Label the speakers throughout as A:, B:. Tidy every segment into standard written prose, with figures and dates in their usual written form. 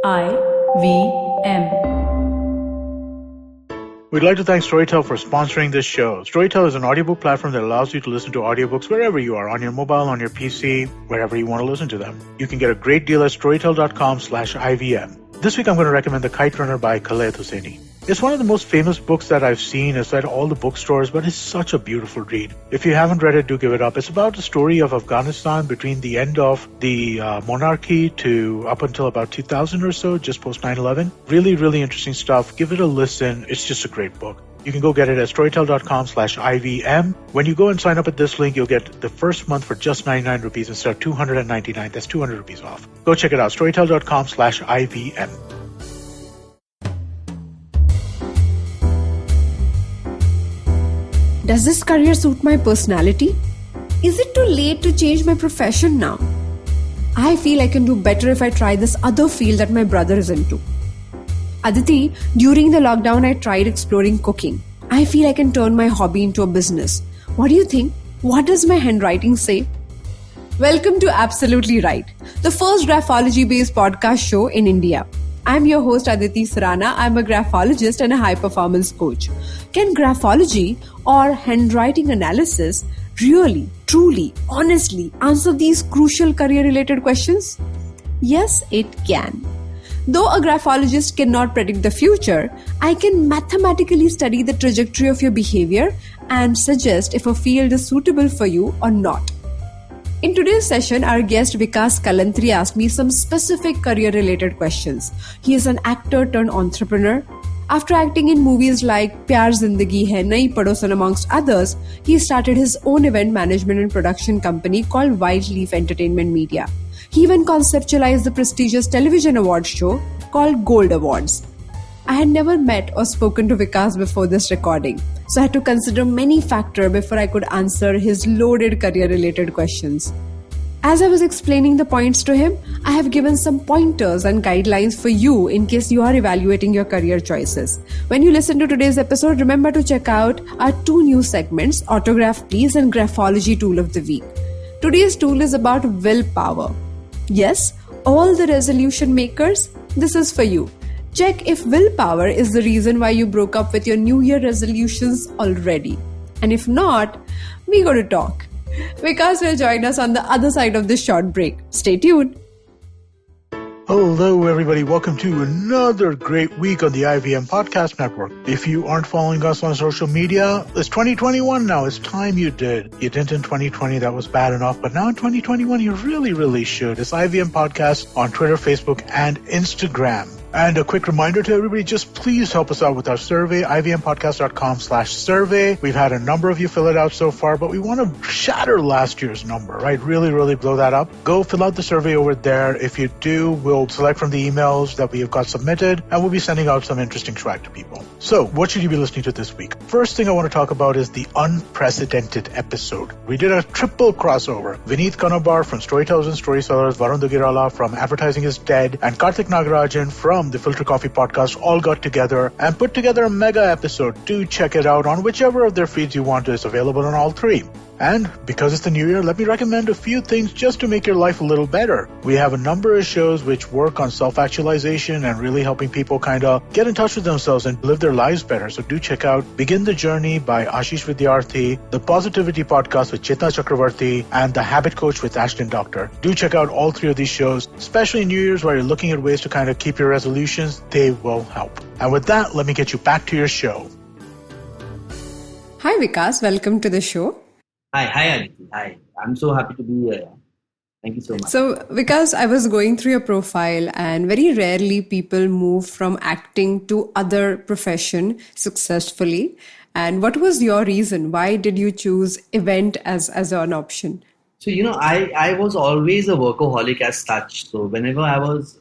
A: IVM.
B: We'd like to thank Storytel for sponsoring this show. Storytel is an audiobook platform that allows you to listen to audiobooks wherever you are, on your mobile, on your PC, wherever you want to listen to them. You can get a great deal at storytel.com/IVM. This week I'm going to recommend The Kite Runner by Khaled Hosseini. It's one of the most famous books that I've seen. It's at all the bookstores, but it's such a beautiful read. If you haven't read it, do give it up. It's about the story of Afghanistan between the end of the monarchy to up until about 2000 or so, just post 9/11. Really, really interesting stuff. Give it a listen. It's just a great book. You can go get it at storytel.com/IVM. When you go and sign up at this link, you'll get the first month for just 99 rupees instead of 299. That's 200 rupees off. Go check it out, storytel.com/IVM.
C: Does this career suit my personality? Is it too late to change my profession now? I feel I can do better if I try this other field that my brother is into. Aditi, during the lockdown, I tried exploring cooking. I feel I can turn my hobby into a business. What do you think? What does my handwriting say? Welcome to Absolutely Right, the first graphology-based podcast show in India. I'm your host Aditi Surana. I'm a graphologist and a high-performance coach. Can graphology or handwriting analysis really, truly, honestly answer these crucial career-related questions? Yes, it can. Though a graphologist cannot predict the future, I can mathematically study the trajectory of your behavior and suggest if a field is suitable for you or not. In today's session, our guest Vikaas Kalantri asked me some specific career-related questions. He is an actor turned entrepreneur. After acting in movies like Pyaar Zindagi Hai, Nayee Padosan amongst others, he started his own event management and production company called White Leaf Entertainment Media. He even conceptualized the prestigious television award show called Gold Awards. I had never met or spoken to Vikaas before this recording, so I had to consider many factors before I could answer his loaded career-related questions. As I was explaining the points to him, I have given some pointers and guidelines for you in case you are evaluating your career choices. When you listen to today's episode, remember to check out our two new segments, Autograph Please and Graphology Tool of the Week. Today's tool is about willpower. Yes, all the resolution makers, this is for you. Check if willpower is the reason why you broke up with your New Year resolutions already. And if not, we got to talk. Vikaas will join us on the other side of this short break. Stay tuned.
B: Hello, everybody. Welcome to another great week on the IVM Podcast Network. If you aren't following us on social media, it's 2021 now. It's time you did. You didn't in 2020. That was bad enough. But now in 2021, you really, really should. It's IVM Podcast on Twitter, Facebook, and Instagram. And a quick reminder to everybody, just please help us out with our survey, ivmpodcast.com/survey. We've had a number of you fill it out so far, but we want to shatter last year's number, right? Really, really blow that up. Go fill out the survey over there. If you do, we'll select from the emails that we have got submitted, and we'll be sending out some interesting swag to people. So, what should you be listening to this week? First thing I want to talk about is the unprecedented episode. We did a triple crossover. Vineet Kanabar from Storytellers and Storysellers, Varun Dugirala from Advertising is Dead, and Karthik Nagarajan from the Filter Coffee Podcast all got together and put together a mega episode. Do check it out on whichever of their feeds you want. It's available on all three. And because it's the new year, let me recommend a few things just to make your life a little better. We have a number of shows which work on self-actualization and really helping people kind of get in touch with themselves and live their lives better. So do check out Begin the Journey by Ashish Vidyarthi, The Positivity Podcast with Chetna Chakravarti, and The Habit Coach with Ashton Doctor. Do check out all three of these shows, especially in New Year's where you're looking at ways to kind of keep your resolutions. They will help. And with that, let me get you back to your show.
C: Hi Vikaas, welcome to the show.
D: Hi Aditi. Hi. I'm so happy to be here. Thank you so much.
C: So, Vikaas, I was going through your profile and very rarely people move from acting to other profession successfully. And what was your reason? Why did you choose event as an option?
D: So, I was always a workaholic as such. So whenever I was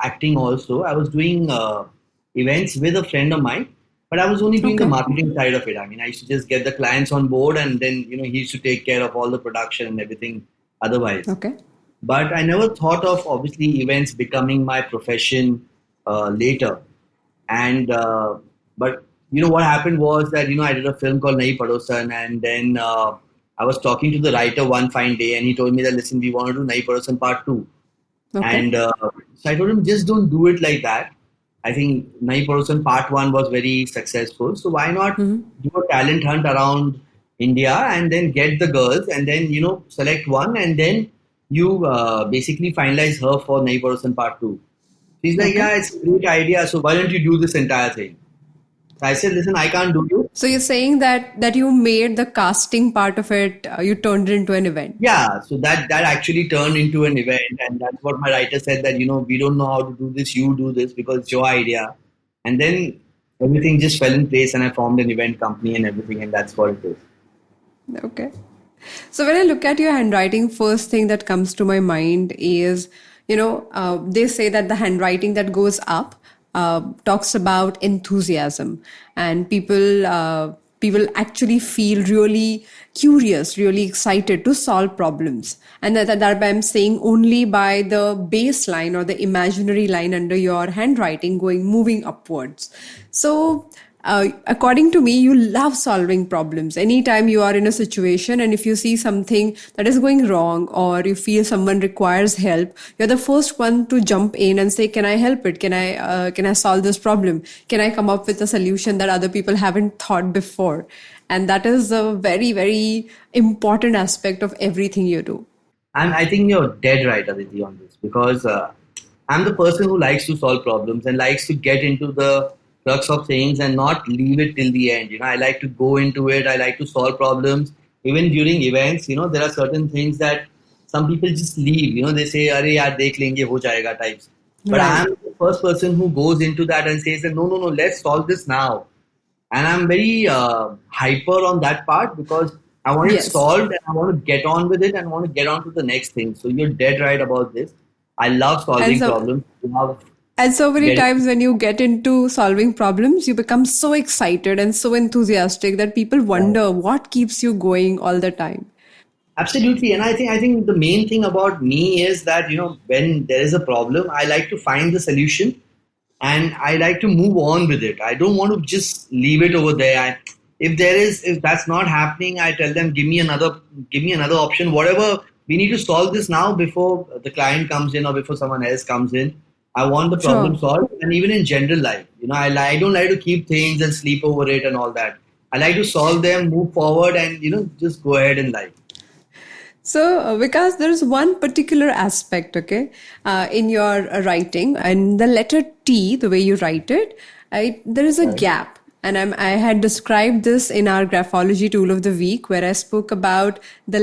D: acting also, I was doing events with a friend of mine. But I was only doing the marketing side of it. I mean, I used to just get the clients on board and then, he used to take care of all the production and everything otherwise.
C: Okay.
D: But I never thought of, obviously, events becoming my profession later. And, but, what happened was that, I did a film called Nayee Padosan. And then I was talking to the writer one fine day and he told me that, listen, we want to do Nayee Padosan Part 2.
C: Okay.
D: And so I told him, just don't do it like that. I think Nayee Padosan Part 1 was very successful. So why not do a talent hunt around India and then get the girls and then, select one and then you basically finalize her for Nayee Padosan Part 2. She's like,
C: Okay.
D: yeah, it's a great idea. So why don't you do this entire thing? So I said, listen, I can't do it.
C: So you're saying that you made the casting part of it, you turned it into an event.
D: Yeah, so that actually turned into an event, and that's what my writer said that we don't know how to do this, you do this because it's your idea, and then everything just fell in place, and I formed an event company and everything, and that's what it is.
C: Okay. So when I look at your handwriting, first thing that comes to my mind is, they say that the handwriting that goes up talks about enthusiasm, and people actually feel really curious, really excited to solve problems, and that I'm saying only by the baseline or the imaginary line under your handwriting moving upwards. So according to me, you love solving problems. Anytime you are in a situation and if you see something that is going wrong or you feel someone requires help, you're the first one to jump in and say, "Can I help it? Can I solve this problem? Can I come up with a solution that other people haven't thought before?" And that is a very, very important aspect of everything you do.
D: And I think you're dead right, Aditi, on this because I'm the person who likes to solve problems and likes to get into the crux of things and not leave it till the end. I like to go into it. I like to solve problems. Even during events, there are certain things that some people just leave. They say, "Arey yaar, dekh lenge, ho jayega" types. But
C: Right.
D: I'm the first person who goes into that and says that no, no, no, let's solve this now. And I'm very hyper on that part because I want it
C: Yes.
D: solved and I want to get on with it and I want to get on to the next thing. So you're dead right about this. I love
C: And
D: solving
C: so
D: problems. Love
C: And so many
D: getting.
C: times when you get into solving problems, you become so excited and so enthusiastic that people wonder what keeps you going all the time.
D: Absolutely, and I think the main thing about me is that when there is a problem, I like to find the solution, and I like to move on with it. I don't want to just leave it over there. If that's not happening, I tell them give me another option. Whatever we need to solve this now before the client comes in or before someone else comes in. I want the problem
C: Sure.
D: solved, and even in general life, I don't like to keep things and sleep over it and all that. I like to solve them, move forward, and just go ahead in life.
C: So, because there is one particular aspect, okay, in your writing, and the letter T, the way you write it, there is a gap. And I had described this in our graphology tool of the week, where I spoke about the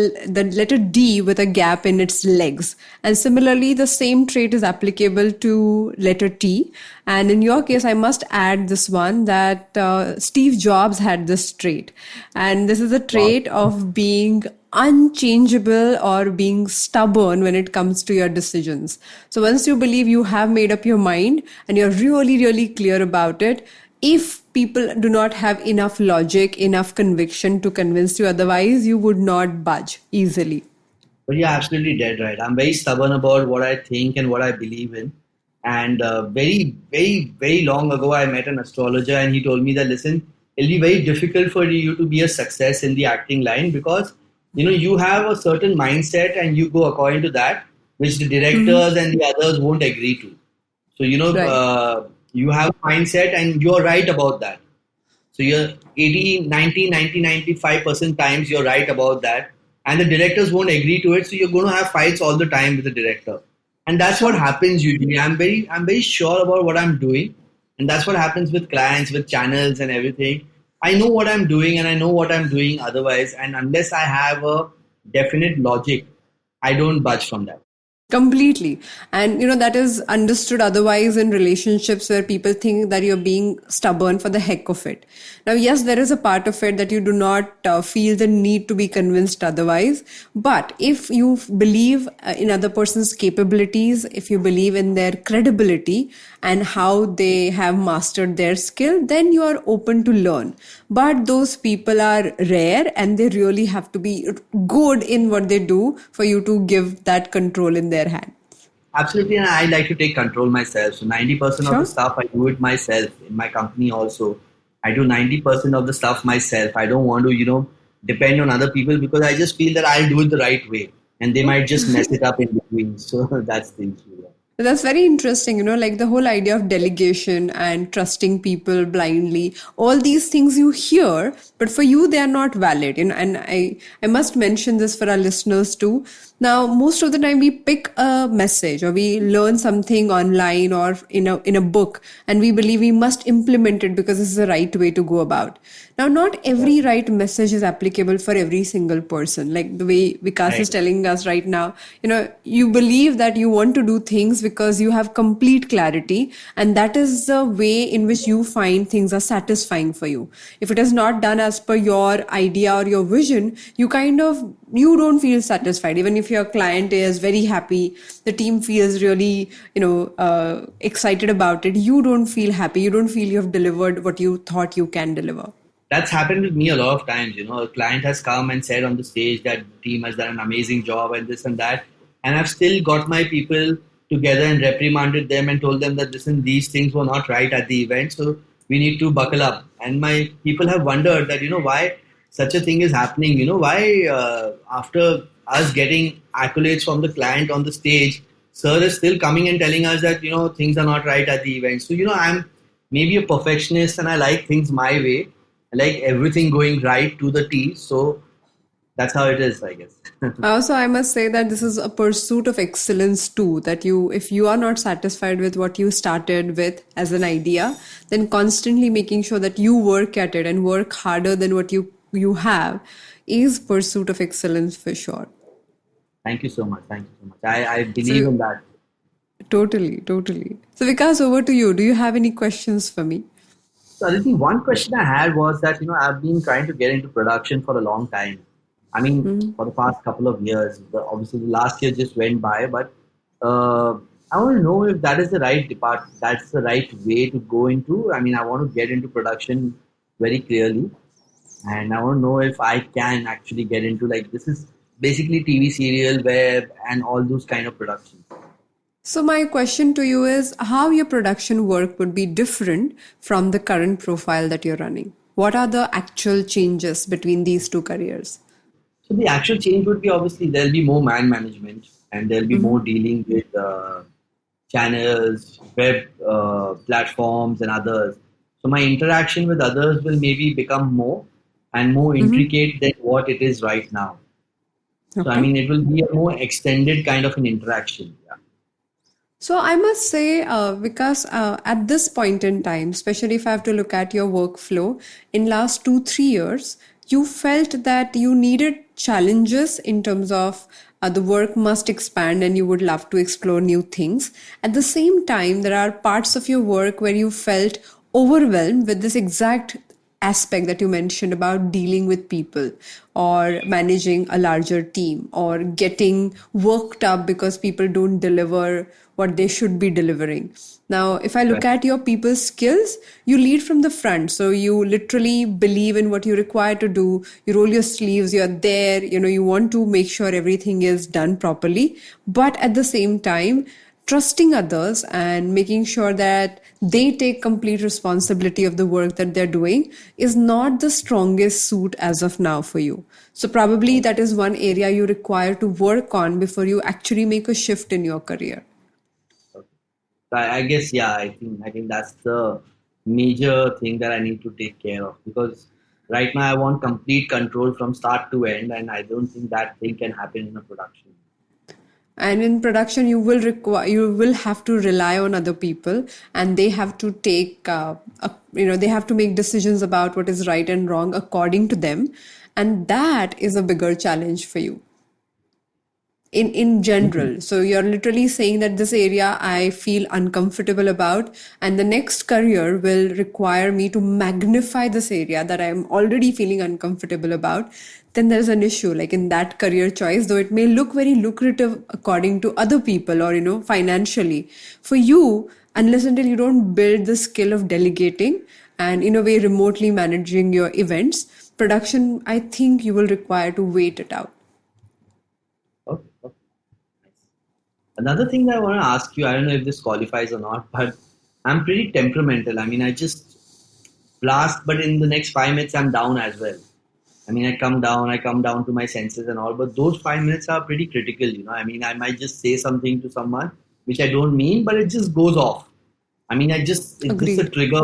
C: letter D with a gap in its legs. And similarly, the same trait is applicable to letter T. And in your case, I must add this one that Steve Jobs had this trait. And this is a
D: Wow.
C: trait of being unchangeable or being stubborn when it comes to your decisions. So once you believe you have made up your mind and you're really, really clear about it, if people do not have enough logic, enough conviction to convince you otherwise, you would not budge easily.
D: But you're absolutely dead right. I'm very stubborn about what I think and what I believe in. And very, very, very long ago, I met an astrologer and he told me that, listen, it'll be very difficult for you to be a success in the acting line because, you have a certain mindset and you go according to that, which the directors and the others won't agree to. So,
C: Right.
D: you have a mindset and you're right about that. So you're 80, 90, 90, 95% times you're right about that. And the directors won't agree to it. So you're going to have fights all the time with the director. And that's what
C: Sure.
D: happens usually. I'm very sure about what I'm doing. And that's what happens with clients, with channels and everything. I know what I'm doing and I know what I'm doing otherwise. And unless I have a definite logic, I don't budge from that.
C: Completely. And that is understood otherwise in relationships where people think that you're being stubborn for the heck of it. Now, yes, there is a part of it that you do not feel the need to be convinced otherwise. But if you believe in other person's capabilities, if you believe in their credibility and how they have mastered their skill, then you are open to learn. But those people are rare and they really have to be good in what they do for you to give that control in their hand.
D: Absolutely, and I like to take control myself. So 90% of the
C: Sure.
D: stuff I do it myself in my company also. I do 90% of the stuff myself. I don't want to, depend on other people because I just feel that I'll do it the right way. and they might just mess it up in between. So that's the issue. Yeah.
C: That's very interesting, like the whole idea of delegation and trusting people blindly. All these things you hear, but for you they are not valid. And I must mention this for our listeners too. Now, most of the time we pick a message or we learn something online or in a book, and we believe we must implement it because this is the right way to go about. Now, not every right message is applicable for every single person. Like the way Vikas is
D: Right.
C: telling us right now, you believe that you want to do things because you have complete clarity, and that is the way in which you find things are satisfying for you. If it is not done as per your idea or your vision, you don't feel satisfied. Even if your client is very happy, the team feels really, excited about it, you don't feel happy. You don't feel you have delivered what you thought you can deliver.
D: That's happened with me a lot of times. A client has come and said on the stage that the team has done an amazing job and this and that, and I've still got my people together and reprimanded them and told them that listen, these things were not right at the event, so we need to buckle up. And my people have wondered that why such a thing is happening. Why after us getting accolades from the client on the stage, sir is still coming and telling us that things are not right at the event. So I'm maybe a perfectionist and I like things my way. I like everything going right to the T. So that's how it is, I guess.
C: Also, I must say that this is a pursuit of excellence too. That if you are not satisfied with what you started with as an idea, then constantly making sure that you work at it and work harder than what you have is pursuit of excellence for sure.
D: Thank you so much. Thank you so much. I believe
C: So
D: in that.
C: totally, totally. So Vikas, over to you. Do you have any questions for me?
D: So Aditi, one question I had was that, I've been trying to get into production for a long time. I mean, for the past couple of years. Obviously, the last year just went by, but uh, I want to know if that is the right that's the right way to go into. I mean, I want to get into production very clearly, and I want to know if I can actually get into like this is basically TV serial, web, and all those kind of productions.
C: So my question to you is how your production work would be different from the current profile that you're running. What are the actual changes between these two careers?
D: So the actual change would be obviously there'll be more man management and there'll be more dealing with channels, web platforms, and others. So my interaction with others will maybe become more and more intricate than what it is right now. So I
C: Okay.
D: mean, it will be a more extended kind of an interaction. Yeah.
C: So I must say, because at this point in time, especially if I have to look at your workflow in last 2-3 years, you felt that you needed challenges in terms of the work must expand and you would love to explore new things. At the same time, there are parts of your work where you felt overwhelmed with this exact aspect that you mentioned about dealing with people or managing a larger team or getting worked up because people don't deliver what they should be delivering. Now, if I look
D: Right.
C: at your people skills, you lead from the front. So you literally believe in what you require to do. You roll your sleeves, you're there, you want to make sure everything is done properly. But at the same time, trusting others and making sure that they take complete responsibility of the work that they're doing is not the strongest suit as of now for you. So probably that is one area you require to work on before you actually make a shift in your career.
D: Okay. So I guess yeah, I think that's the major thing that I need to take care of because right now I want complete control from start to end, and I don't think that thing can happen in a production.
C: And in production you will have to rely on other people, and they have to take they have to make decisions about what is right and wrong according to them, and that is a bigger challenge for you in general. So you're literally saying that this area I feel uncomfortable about, and the next career will require me to magnify this area that I'm already feeling uncomfortable about. Then there's an issue like in that career choice, though it may look very lucrative according to other people or financially, for you, unless until you don't build the skill of delegating and in a way remotely managing your events, production, I think you will require to wait it out.
D: Okay. Okay. Another thing that I want to ask you, I don't know if this qualifies or not, but I'm pretty temperamental. I mean, I just blast, but in the next 5 minutes, I'm down as well. I mean, I come down to my senses and all, but those 5 minutes are pretty critical, you know. I mean, I might just say something to someone which I don't mean, but it just goes off. I mean, it's just a
C: Agreed.
D: trigger,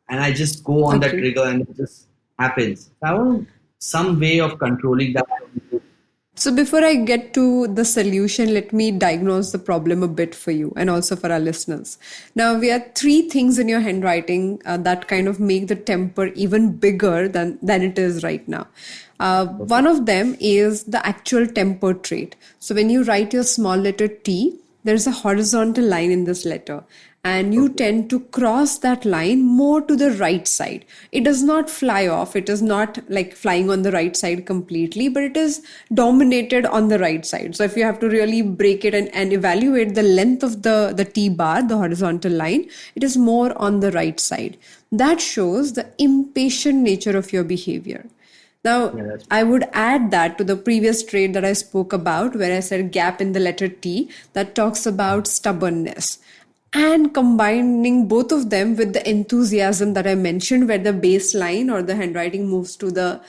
D: and I just go on that
C: Agreed.
D: trigger, and it just happens. I want some way of controlling that.
C: So before I get to the solution, let me diagnose the problem a bit for you and also for our listeners. Now, we have three things in your handwriting that kind of make the temper even bigger than it is right now. One of them is the actual temper trait. So when you write your small letter T, there's a horizontal line in this letter, and you
D: Okay.
C: tend to cross that line more to the right side. It does not fly off, it is not like flying on the right side completely, but it is dominated on the right side. So if you have to really break it and evaluate the length of the T bar, the horizontal line, it is more on the right side. That shows the impatient nature of your behavior. Now,
D: Yeah, that's
C: I would add that to the previous trait that I spoke about, where I said gap in the letter T, that talks about stubbornness. And combining both of them with the enthusiasm that I mentioned, where the baseline or the handwriting moves to the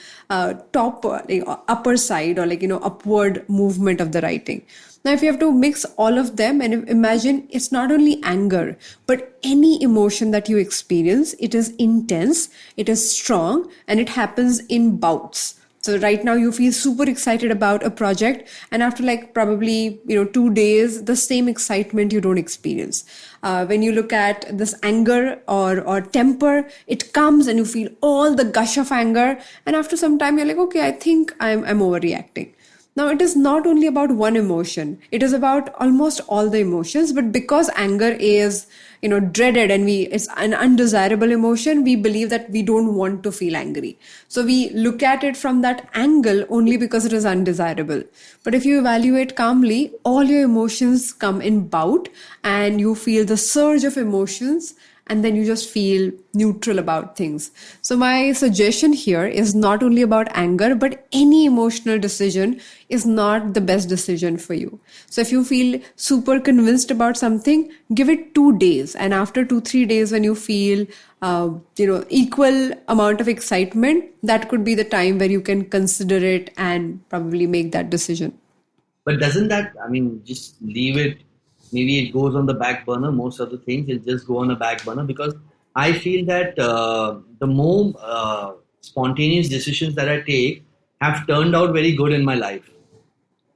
C: top, upper side, or upward movement of the writing. Now, if you have to mix all of them and imagine it's not only anger, but any emotion that you experience, it is intense, it is strong, and it happens in bouts. So right now you feel super excited about a project, and after like probably 2 days, the same excitement you don't experience. When you look at this anger or temper, it comes and you feel all the gush of anger, and after some time you're like, okay, I think I'm overreacting. Now, it is not only about one emotion, it is about almost all the emotions. But because anger is, dreaded, and it's an undesirable emotion, we believe that we don't want to feel angry. So we look at it from that angle only because it is undesirable. But if you evaluate calmly, all your emotions come in bout, and you feel the surge of emotions, and then you just feel neutral about things. So my suggestion here is not only about anger, but any emotional decision is not the best decision for you. So if you feel super convinced about something, give it 2 days, and after 2-3 days, when you feel equal amount of excitement, that could be the time where you can consider it and probably make that decision.
D: But doesn't that, I mean, just leave it? Maybe it goes on the back burner. Most of the things will just go on the back burner, because I feel that the more spontaneous decisions that I take have turned out very good in my life.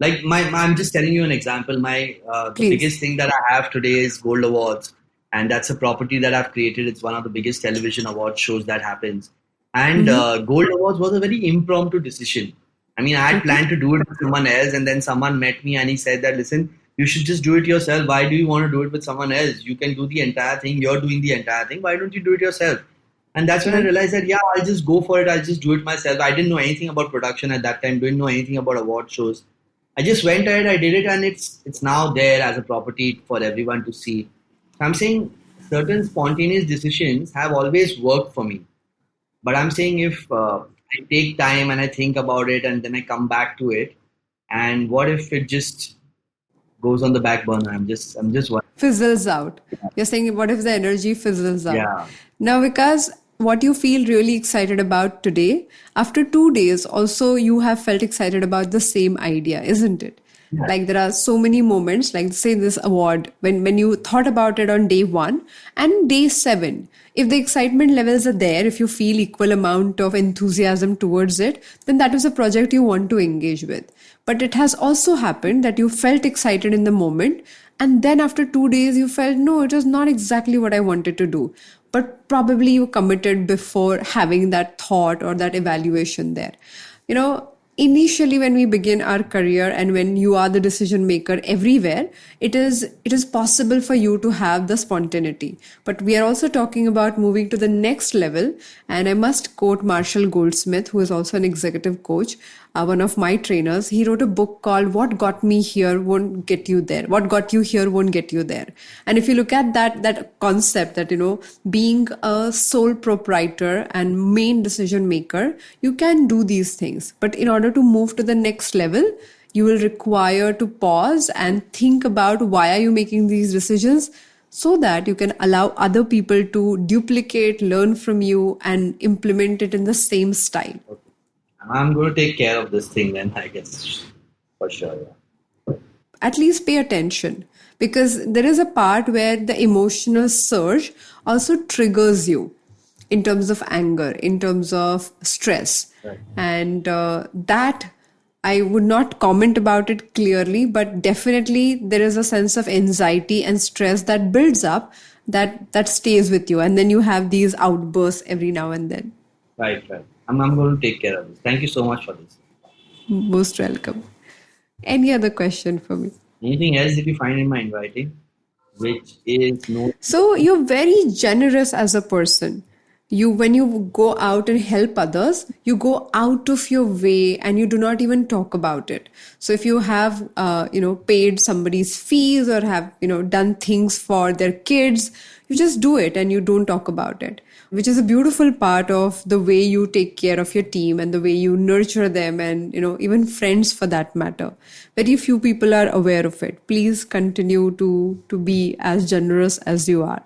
D: Like I'm just telling you an example. My the
C: Please.
D: biggest thing that I have today is Gold Awards, and that's a property that I've created. It's one of the biggest television award shows that happens. And
C: Mm-hmm.
D: Gold Awards was a very impromptu decision. I mean, I had
C: Okay.
D: planned to do it with someone else, and then someone met me and he said that, listen, you should just do it yourself. Why do you want to do it with someone else? You can do the entire thing. You're doing the entire thing. Why don't you do it yourself? And that's when I
C: Right.
D: realized that, yeah, I'll just go for it. I'll just do it myself. I didn't know anything about production at that time, didn't know anything about award shows. I just went ahead, I did it, and it's now there as a property for everyone to see. I'm saying certain spontaneous decisions have always worked for me. But I'm saying if I take time and I think about it and then I come back to it, and what if it just goes on the back burner? I'm just wondering.
C: Fizzles out. You're saying, what if the energy fizzles out?
D: Yeah.
C: Now, because what you feel really excited about today, after 2 days, also you have felt excited about the same idea, isn't it?
D: Yeah.
C: Like there are so many moments, like say this award, when you thought about it on day one and day seven, if the excitement levels are there, if you feel equal amount of enthusiasm towards it, then that is a project you want to engage with. But it has also happened that you felt excited in the moment, and then after 2 days you felt, no, it was not exactly what I wanted to do. But probably you committed before having that thought or that evaluation there. Initially when we begin our career and when you are the decision maker everywhere, it is possible for you to have the spontaneity. But we are also talking about moving to the next level, and I must quote Marshall Goldsmith, who is also an executive coach, one of my trainers. He wrote a book called What Got Me Here Won't Get You There. What Got You Here Won't Get You There. And if you look at that concept, that being a sole proprietor and main decision maker, you can do these things. But in order to move to the next level, you will require to pause and think about why are you making these decisions, so that you can allow other people to duplicate, learn from you, and implement it in the same style.
D: Okay. I'm going to take care of this thing then, I guess, for sure. Yeah.
C: At least pay attention, because there is a part where the emotional surge also triggers you in terms of anger, in terms of stress.
D: Right.
C: And that I would not comment about it clearly, but definitely there is a sense of anxiety and stress that builds up, that stays with you. And then you have these outbursts every now and then.
D: Right, right. I'm going to take care of this. Thank you so much for this.
C: Most welcome. Any other question for me?
D: Anything else that you find in my handwriting, which is no.
C: So you're very generous as a person. You, when you go out and help others, you go out of your way and you do not even talk about it. So if you have, paid somebody's fees or have, done things for their kids, you just do it and you don't talk about it, which is a beautiful part of the way you take care of your team and the way you nurture them, and even friends for that matter. Very few people are aware of it. Please continue to be as generous as you are.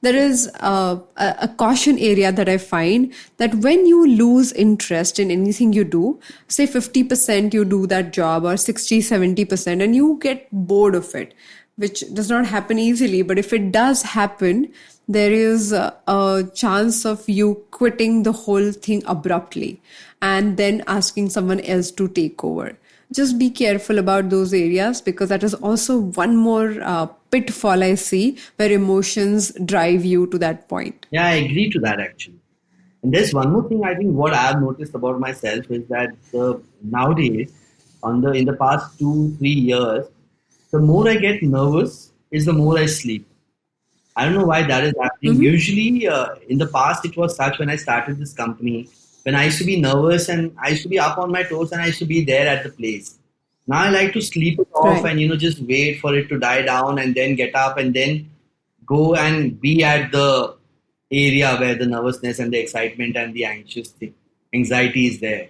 C: There is a caution area that I find, that when you lose interest in anything you do, say 50% you do that job, or 60-70%, and you get bored of it, which does not happen easily, but if it does happen, there is a chance of you quitting the whole thing abruptly and then asking someone else to take over. Just be careful about those areas, because that is also one more pitfall I see, where emotions drive you to that point.
D: Yeah, I agree to that actually. And there's one more thing I think what I've noticed about myself is that nowadays, in the past 2-3 years, the more I get nervous is the more I sleep. I don't know why that is happening. Usually, in the past, it was such when I started this company, when I used to be nervous and I used to be up on my toes and I used to be there at the place. Now I like to sleep it off
C: Right.
D: and just wait for it to die down and then get up and then go and be at the area where the nervousness and the excitement and the anxiety is there.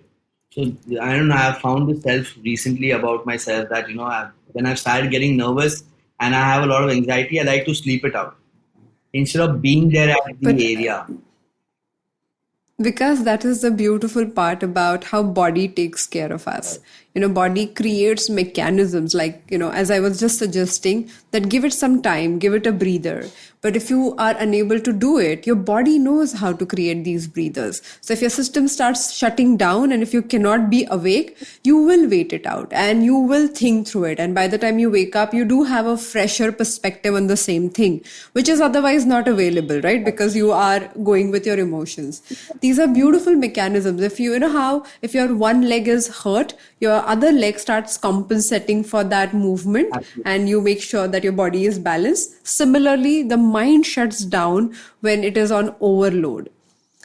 D: So I don't know. I've found this self recently about myself that when I've started getting nervous and I have a lot of anxiety, I like to sleep it out instead of being there at
C: But
D: the area.
C: because that is the beautiful part about how body takes care of us.
D: Right.
C: Body creates mechanisms, like, as I was just suggesting, that give it some time, give it a breather. But if you are unable to do it, your body knows how to create these breathers. So if your system starts shutting down and if you cannot be awake, you will wait it out and you will think through it. And by the time you wake up, you do have a fresher perspective on the same thing, which is otherwise not available, right? Because you are going with your emotions. These are beautiful mechanisms. If you know how, if your one leg is hurt, your other leg starts compensating for that movement,
D: Absolutely.
C: and you make sure that your body is balanced. Similarly, the mind shuts down when it is on overload.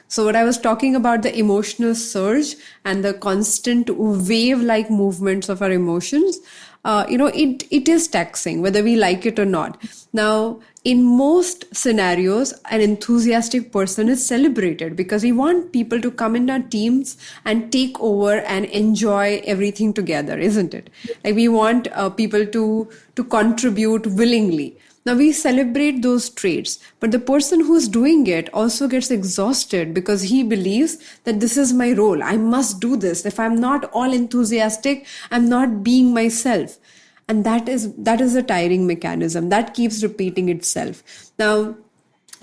C: So what I was talking about, the emotional surge and the constant wave-like movements of our emotions, it is taxing, whether we like it or not. Now, in most scenarios, an enthusiastic person is celebrated because we want people to come in our teams and take over and enjoy everything together, isn't it? Like, we want people to contribute willingly. Now we celebrate those traits, but the person who's doing it also gets exhausted because he believes that this is my role. I must do this. If I'm not all enthusiastic, I'm not being myself. And that is a tiring mechanism that keeps repeating itself. Now,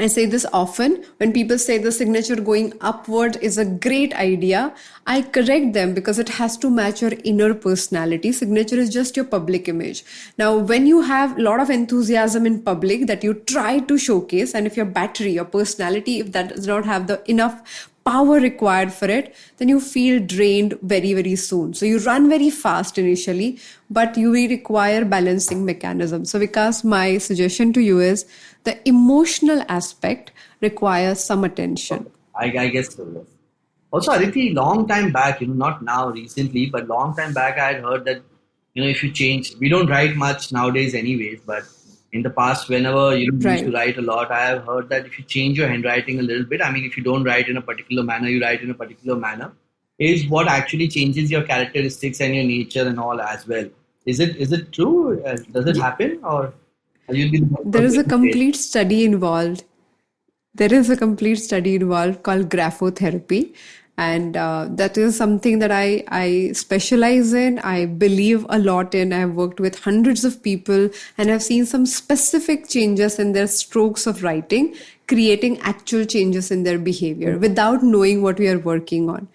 C: I say this often when people say the signature going upward is a great idea. I correct them because it has to match your inner personality. Signature is just your public image. Now, when you have a lot of enthusiasm in public that you try to showcase, and if your battery, your personality, if that does not have the enough power required for it, then you feel drained very, very soon. So you run very fast initially, but you will require balancing mechanisms. So Vikas, my suggestion to you is the emotional aspect requires some attention.
D: I guess so. Yes. Also, Aditi, long time back, not now recently, but long time back, I had heard that, if you change, we don't write much nowadays, anyways. But in the past, whenever you used to
C: Right.
D: write a lot, I have heard that if you change your handwriting a little bit, I mean, if you don't write in a particular manner, you write in a particular manner, is what actually changes your characteristics and your nature and all as well. Is it true? Does it happen, or are you the
C: There is
D: person
C: a
D: to say?
C: complete study involved. There is a complete study involved called graphotherapy. And that is something that I specialize in. I believe a lot in. I've worked with hundreds of people and I've seen some specific changes in their strokes of writing, creating actual changes in their behavior without knowing what we are working on.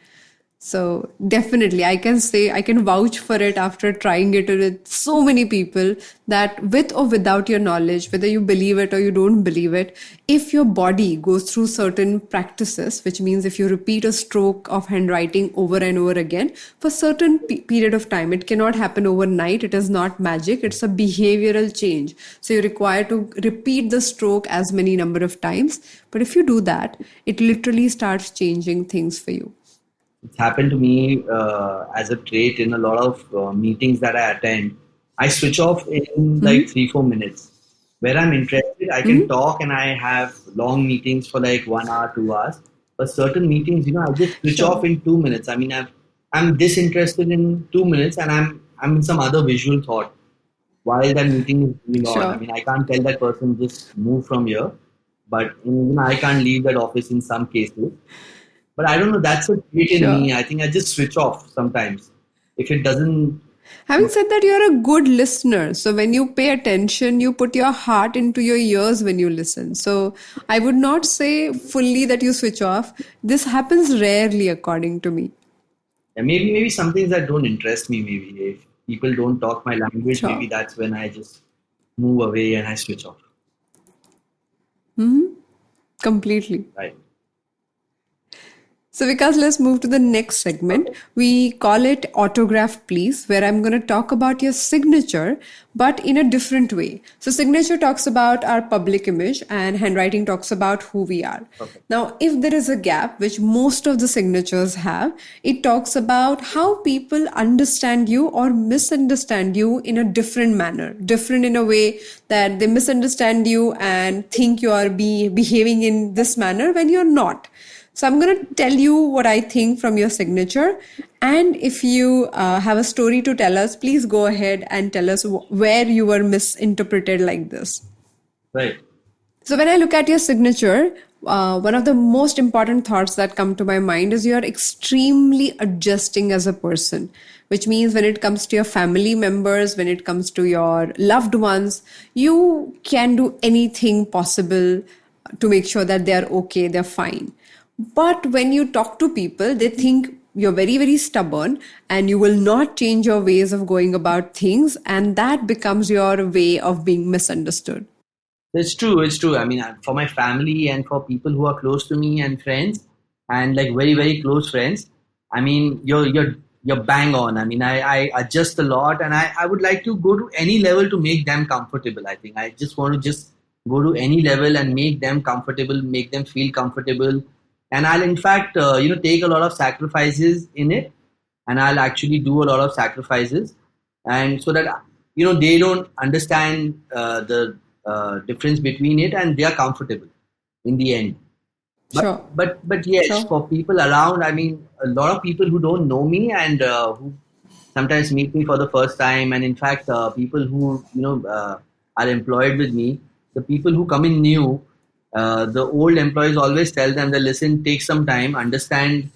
C: So definitely, I can say, I can vouch for it after trying it with so many people that with or without your knowledge, whether you believe it or you don't believe it, if your body goes through certain practices, which means if you repeat a stroke of handwriting over and over again for certain period of time, it cannot happen overnight. It is not magic. It's a behavioral change. So you require to repeat the stroke as many number of times. But if you do that, it literally starts changing things for you.
D: It's happened to me as a trait in a lot of meetings that I attend. I switch off in like 3-4 minutes. Where I'm interested, I can talk and I have long meetings for like 1 hour, 2 hours. But certain meetings, I just switch off in 2 minutes. I mean, I'm disinterested in 2 minutes and I'm in some other visual thought while that meeting is going on. I mean, I can't tell that person just move from here, but I can't leave that office in some cases. But I don't know, that's a trait in me. I think I just switch off sometimes. If it doesn't...
C: Having said that, you're a good listener. So when you pay attention, you put your heart into your ears when you listen. So I would not say fully that you switch off. This happens rarely, according to me.
D: Yeah, maybe some things that don't interest me, maybe. If people don't talk my language, maybe that's when I just move away and I switch off.
C: Completely.
D: Right.
C: So Vikaas, let's move to the next segment. We call it Autograph Please, where I'm going to talk about your signature, but in a different way. So signature talks about our public image and handwriting talks about who we are. Okay. Now, if there is a gap, which most of the signatures have, it talks about how people understand you or misunderstand you in a different manner. Different in a way that they misunderstand you and think you are behaving in this manner when you're not. So I'm going to tell you what I think from your signature. And if you have a story to tell us, please go ahead and tell us where you were misinterpreted like this.
D: Right.
C: So when I look at your signature, one of the most important thoughts that come to my mind is you're extremely adjusting as a person, which means when it comes to your family members, when it comes to your loved ones, you can do anything possible to make sure that they're okay, they're fine. But when you talk to people, they think you're very, very stubborn and you will not change your ways of going about things. And that becomes your way of being misunderstood.
D: It's true. I mean, for my family and for people who are close to me and friends and like very, very close friends, I mean, you're bang on. I mean, I adjust a lot and I would like to go to any level to make them comfortable. I think I just want to just go to any level and make them comfortable, make them feel comfortable. And I'll in fact, take a lot of sacrifices in it, and I'll actually do a lot of sacrifices, and so that they don't understand the difference between it, and they are comfortable in the end. But yes, for people around, I mean, a lot of people who don't know me and who sometimes meet me for the first time, and in fact, people who are employed with me, the people who come in new. The old employees always tell them that listen, take some time, understand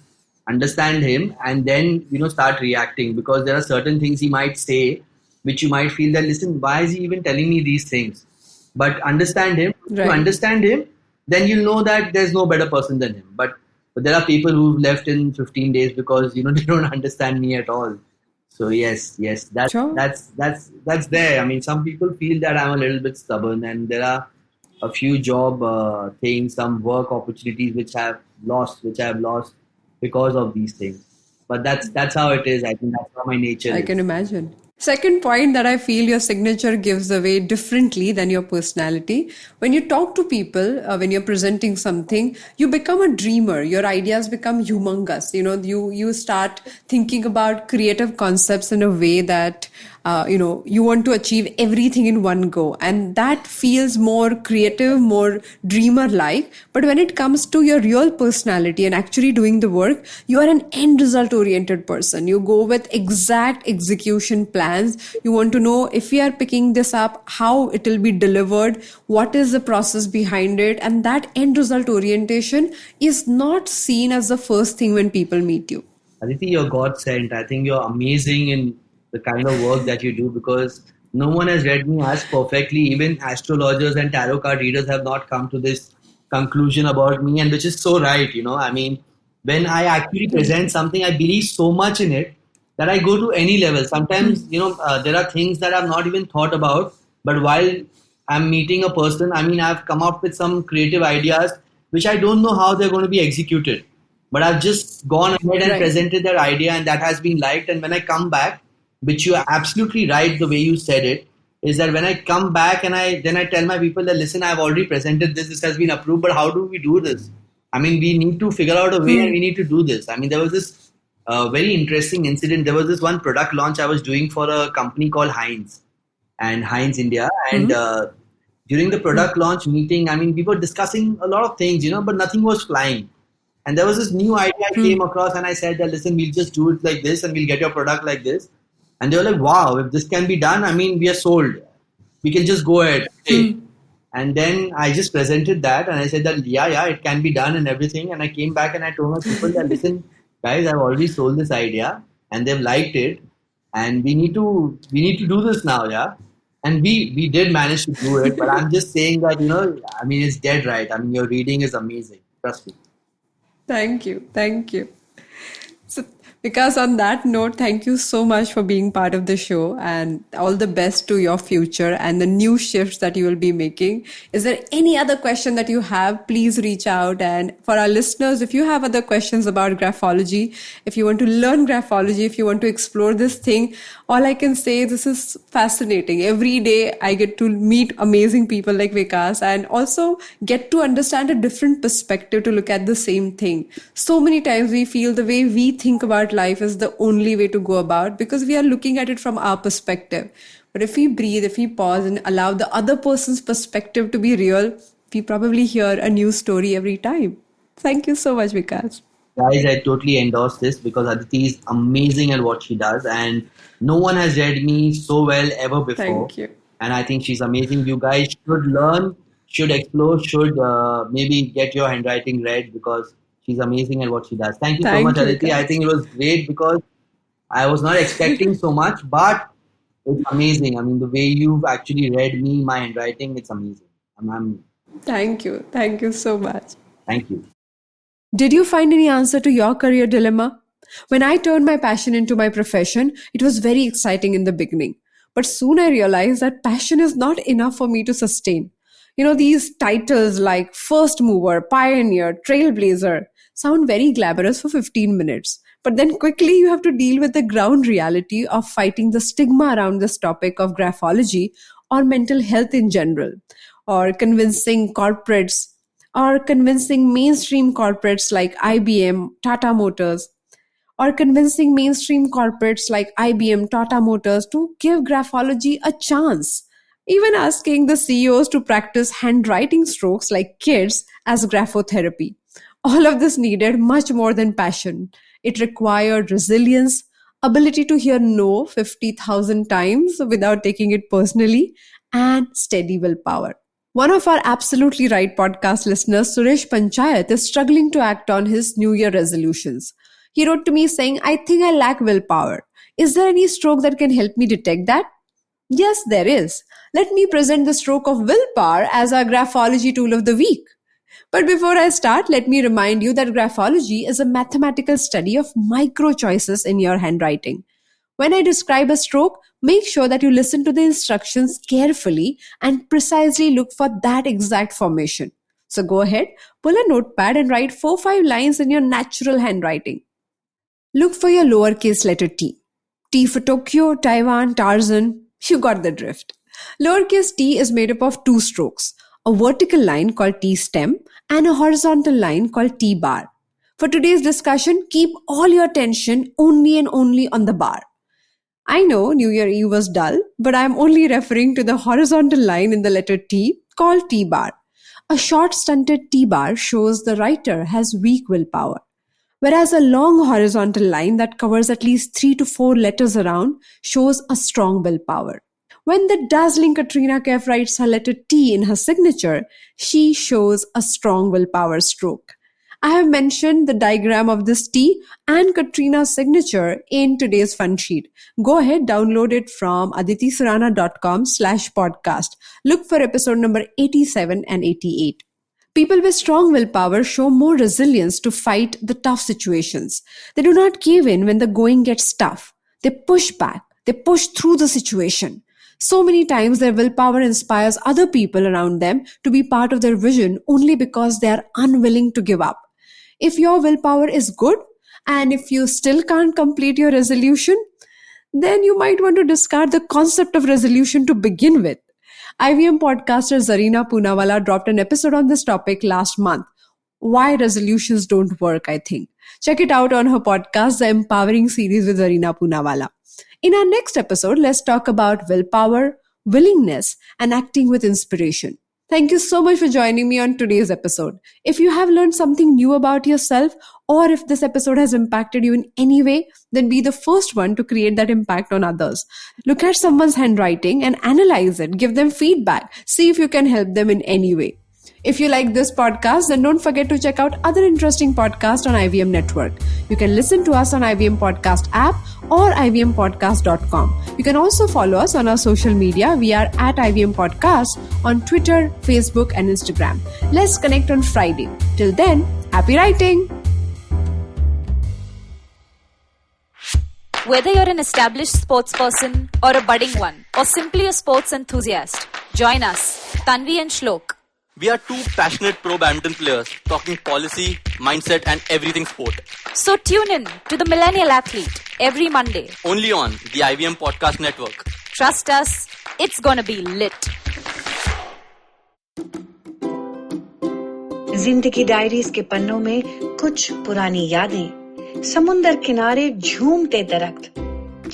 D: him, and then start reacting, because there are certain things he might say which you might feel that listen, why is he even telling me these things? But understand him. Right. If you understand him, then you'll know that there's no better person than him. But there are people who've left in 15 days because they don't understand me at all. So yes, that's there. I mean, some people feel that I'm a little bit stubborn, and there are a few job things, some work opportunities which I have lost because of these things. But that's how it is. I think that's how my nature is.
C: I can imagine. Second point that I feel your signature gives away differently than your personality. When you talk to people, when you're presenting something, you become a dreamer. Your ideas become humongous. You start thinking about creative concepts in a way that you want to achieve everything in one go, and that feels more creative, more dreamer like. But when it comes to your real personality and actually doing the work, you are an end result oriented person. You go with exact execution plans. You want to know, if we are picking this up, how it will be delivered, what is the process behind it. And that end result orientation is not seen as the first thing when people meet you.
D: Aditi, you're God sent. I think you're amazing in the kind of work that you do, because no one has read me as perfectly. Even astrologers and tarot card readers have not come to this conclusion about me, and which is so right. I mean, when I actually present something, I believe so much in it that I go to any level. Sometimes, there are things that I've not even thought about, but while I'm meeting a person, I mean, I've come up with some creative ideas which I don't know how they're going to be executed, but I've just gone ahead and
C: Right.
D: presented that idea, and that has been liked. And when I come back, which you are absolutely right, the way you said it, is that when I come back and I tell my people that, listen, I've already presented this, this has been approved, but how do we do this? I mean, we need to figure out a way, and we need to do this. I mean, there was this very interesting incident. There was this one product launch I was doing for a company called Heinz and Heinz India, and during the product launch meeting, I mean, we were discussing a lot of things, but nothing was flying. And there was this new idea I came across, and I said that, listen, we'll just do it like this, and we'll get your product like this. And they were like, wow, if this can be done, I mean, we are sold. We can just go ahead. Okay. And then I just presented that, and I said that, yeah, it can be done and everything. And I came back and I told my people that, listen, guys, I've already sold this idea, and they've liked it, and we need to do this now, yeah. And we did manage to do it, but I'm just saying that, I mean, it's dead right. I mean, your reading is amazing. Trust me.
C: Thank you. Thank you. So, because on that note, thank you so much for being part of the show, and all the best to your future and the new shifts that you will be making. Is there any other question that you have? Please reach out. And for our listeners, if you have other questions about graphology, if you want to learn graphology, if you want to explore this thing, all I can say, this is fascinating. Every day I get to meet amazing people like Vikas, and also get to understand a different perspective to look at the same thing. So many times we feel the way we think about life is the only way to go about, because we are looking at it from our perspective. But if we breathe, if we pause and allow the other person's perspective to be real, we probably hear a new story every time. Thank you so much, Vikas.
D: Guys, I totally endorse this, because Aditi is amazing at what she does, and no one has read me so well ever before.
C: Thank you.
D: And I think she's amazing. You guys should learn, should explore, should maybe get your handwriting read, because she's amazing at what she does. Thank you so much,
C: Thank you,
D: Aditi. I
C: Vikas.
D: think it was great, because I was not expecting so much, but it's amazing. I mean, the way you've actually read me, my handwriting, it's amazing. I'm
C: Thank you. Thank you so much.
D: Thank you.
C: Did you find any answer to your career dilemma? When I turned my passion into my profession, it was very exciting in the beginning. But soon I realized that passion is not enough for me to sustain. These titles like first mover, pioneer, trailblazer sound very glamorous for 15 minutes. But then quickly you have to deal with the ground reality of fighting the stigma around this topic of graphology or mental health in general, or convincing corporates or convincing mainstream corporates like IBM, Tata Motors, or convincing mainstream corporates like IBM, Tata Motors to give graphology a chance. Even asking the CEOs to practice handwriting strokes like kids as graphotherapy. All of this needed much more than passion. It required resilience, ability to hear no 50,000 times without taking it personally, and steady willpower. One of our Absolutely Right podcast listeners, Suresh Panchayat, is struggling to act on his New Year resolutions. He wrote to me saying, I think I lack willpower. Is there any stroke that can help me detect that? Yes, there is. Let me present the stroke of willpower as our graphology tool of the week. But before I start, let me remind you that graphology is a mathematical study of micro choices in your handwriting. When I describe a stroke, make sure that you listen to the instructions carefully and precisely look for that exact formation. So go ahead, pull a notepad and write 4-5 lines in your natural handwriting. Look for your lowercase letter t. T for Tokyo, Taiwan, Tarzan. You got the drift. Lowercase t is made up of two strokes, a vertical line called T stem and a horizontal line called T bar. For today's discussion, keep all your attention only and only on the bar. I know New Year Eve was dull, but I'm only referring to the horizontal line in the letter T called T-bar. A short stunted T-bar shows the writer has weak willpower, whereas a long horizontal line that covers at least 3 to 4 letters around shows a strong willpower. When the dazzling Katrina Kaif writes her letter T in her signature, she shows a strong willpower stroke. I have mentioned the diagram of this T and Katrina's signature in today's fun sheet. Go ahead, download it from aditisurana.com/podcast. Look for episode number 87 and 88. People with strong willpower show more resilience to fight the tough situations. They do not cave in when the going gets tough. They push back. They push through the situation. So many times their willpower inspires other people around them to be part of their vision only because they are unwilling to give up. If your willpower is good and if you still can't complete your resolution, then you might want to discard the concept of resolution to begin with. IVM podcaster Zarina Poonawalla dropped an episode on this topic last month. Why resolutions don't work, I think. Check it out on her podcast, The Empowering Series with Zarina Poonawalla. In our next episode, let's talk about willpower, willingness, and acting with inspiration. Thank you so much for joining me on today's episode. If you have learned something new about yourself, or if this episode has impacted you in any way, then be the first one to create that impact on others. Look at someone's handwriting and analyze it. Give them feedback. See if you can help them in any way. If you like this podcast, then don't forget to check out other interesting podcasts on IVM Network. You can listen to us on IVM Podcast app or ivmpodcast.com. You can also follow us on our social media. We are at IVM Podcast on Twitter, Facebook, and Instagram. Let's connect on Friday. Till then, happy writing!
A: Whether you're an established sports person or a budding one, or simply a sports enthusiast, join us, Tanvi and Shlok.
E: We are two passionate pro badminton players talking policy, mindset and everything sport.
A: So tune in to The Millennial Athlete every Monday.
E: Only on the IVM Podcast Network.
A: Trust us, it's gonna be lit.
F: जिंदगी diaries के पन्नों में कुछ पुरानी यादें, समुंदर किनारे झूमते दरख्त,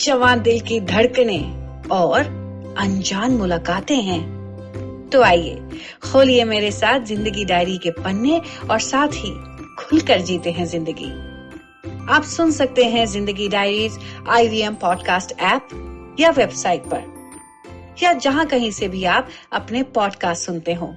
F: जवान दिल की धड़कनें और अनजान मुलाकातें हैं। तो आइए खोलिए मेरे साथ जिंदगी डायरी के पन्ने और साथ ही खुलकर जीते हैं जिंदगी। आप सुन सकते हैं जिंदगी डायरीज IVM पॉडकास्ट ऐप या वेबसाइट पर, या जहां कहीं से भी आप अपने पॉडकास्ट सुनते हो।